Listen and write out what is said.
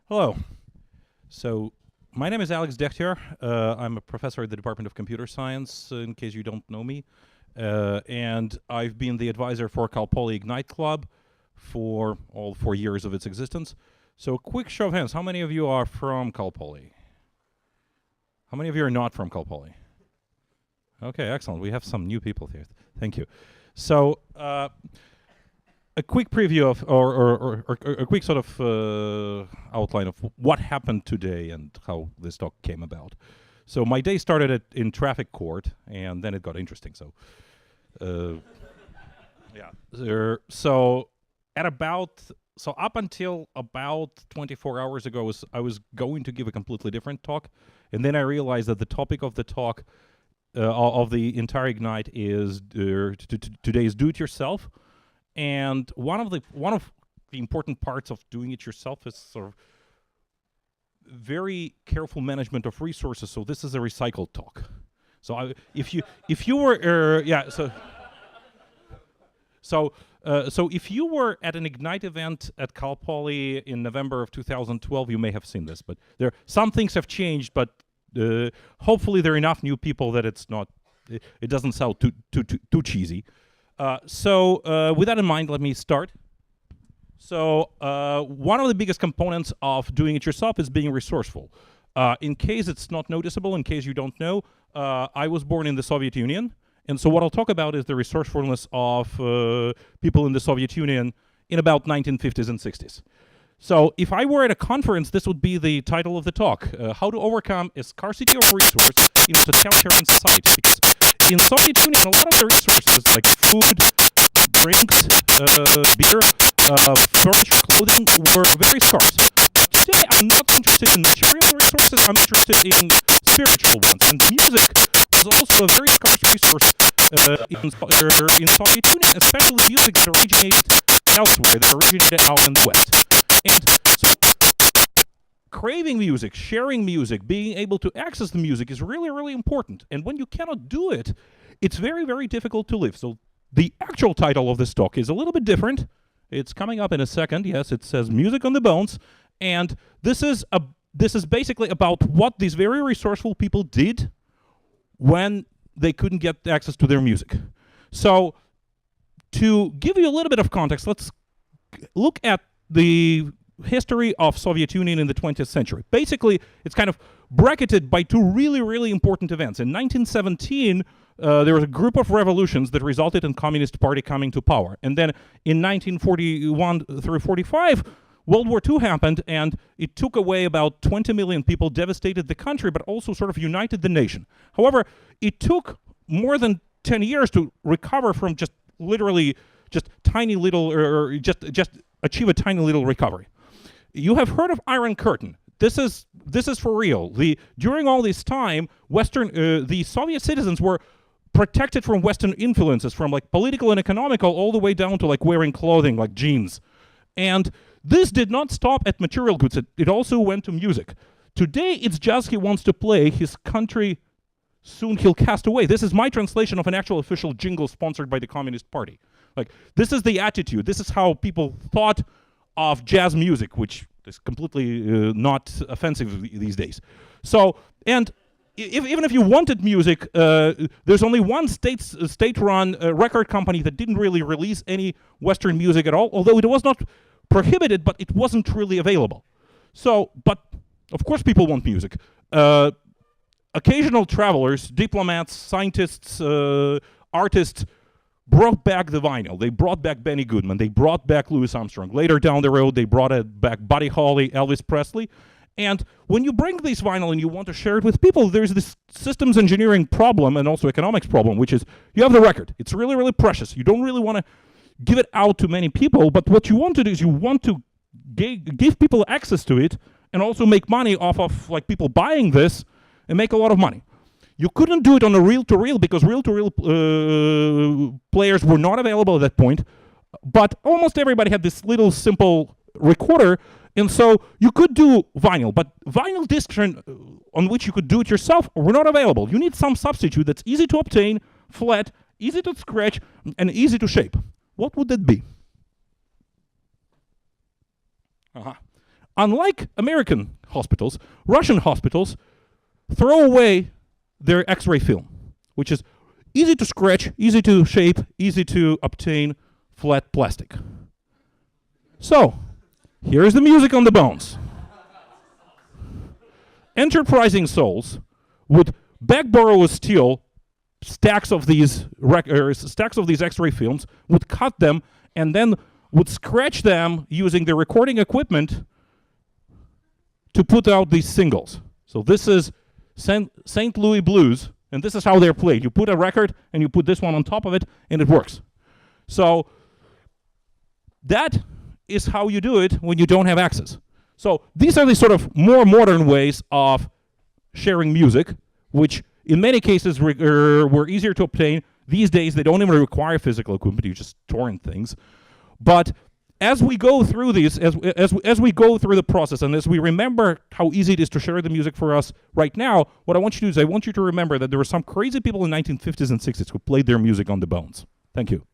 Hello. So, my name is Alex Dekhtyar. I'm a professor at the Department of Computer Science, in case you don't know me. And I've been the advisor for Cal Poly Ignite Club for all 4 years of its existence. So, quick show of hands, how many of you are from Cal Poly? How many of you are not from Cal Poly? Okay, excellent. We have some new people here. Thank you. So, a quick preview of, or a quick sort of outline of what happened today and how this talk came about. So my day started in traffic court, and then it got interesting. So, yeah. So up until about 24 hours ago, I was going to give a completely different talk, and then I realized that the topic of the talk of the entire Ignite is today's do-it-yourself. And one of the important parts of doing it yourself is sort of very careful management of resources. So this is a recycled talk. So if you were so if you were at an Ignite event at Cal Poly in November of 2012, you may have seen this. But some things have changed. But hopefully there are enough new people that it doesn't sound too cheesy. With that in mind, let me start. So one of the biggest components of doing it yourself is being resourceful. In case it's not noticeable, in case you don't know, I was born in the Soviet Union. And so what I'll talk about is the resourcefulness of people in the Soviet Union in about 1950s and 60s. So if I were at a conference, this would be the title of the talk, How to Overcome a Scarcity of Resource in a Totalitarian Society. Because in Soviet Union, a lot of the resources like food, drinks, beer, furniture, clothing were very scarce. Today, I'm not interested in material resources, I'm interested in spiritual ones. And music was also a very scarce resource in Soviet Union, especially music that originated elsewhere, that originated out in the West. And so, craving music, sharing music, being able to access the music is really, really important. And when you cannot do it, it's very, very difficult to live. So the actual title of this talk is a little bit different. It's coming up in a second. Yes, it says Music on the Bones. And this is basically about what these very resourceful people did when they couldn't get access to their music. So to give you a little bit of context, let's look at the history of Soviet Union in the 20th century. Basically, it's kind of bracketed by two really, really important events. In 1917, there was a group of revolutions that resulted in Communist Party coming to power. And then in 1941 through 45, World War II happened, and it took away about 20 million people, devastated the country, but also sort of united the nation. However, it took more than 10 years to recover from just literally just tiny little, or just achieve a tiny little recovery. You have heard of Iron Curtain. This is for real. During all this time, the Soviet citizens were protected from Western influences, from like political and economical, all the way down to like wearing clothing like jeans. And this did not stop at material goods. It also went to music. Today, it's just he wants to play his country. Soon he'll cast away. This is my translation of an actual official jingle sponsored by the Communist Party. Like, this is the attitude. This is how people thought of jazz music, which is completely not offensive these days. So, and even if you wanted music, there's only one state-run record company that didn't really release any Western music at all, although it was not prohibited, but it wasn't really available. So, but of course people want music. Occasional travelers, diplomats, scientists, artists, brought back the vinyl. They brought back Benny Goodman. They brought back Louis Armstrong. Later down the road, they brought back Buddy Holly, Elvis Presley. And when you bring this vinyl and you want to share it with people, there's this systems engineering problem and also economics problem, which is you have the record. It's really, really precious. You don't really want to give it out to many people, but what you want to do is you want to give people access to it and also make money off of like people buying this and make a lot of money. You couldn't do it on a reel-to-reel because reel-to-reel players were not available at that point, but almost everybody had this little simple recorder, and so you could do vinyl, but vinyl discs on which you could do it yourself were not available. You need some substitute that's easy to obtain, flat, easy to scratch, and easy to shape. What would that be? unlike American hospitals, Russian hospitals throw away their X-ray film, which is easy to scratch, easy to shape, easy to obtain, flat plastic. So, here's the music on the bones. Enterprising souls would beg, borrow, or steal stacks of these X-ray films, would cut them, and then would scratch them using the recording equipment to put out these singles. So this is St. Louis Blues, and this is how they're played. You put a record, and you put this one on top of it, and it works. So that is how you do it when you don't have access. So these are the sort of more modern ways of sharing music, which in many cases were easier to obtain. These days, they don't even require physical equipment. You just torrent things. But as we go through these, as we go through the process, and as we remember how easy it is to share the music for us right now, what I want you to do is I want you to remember that there were some crazy people in the 1950s and 60s who played their music on the bones. Thank you.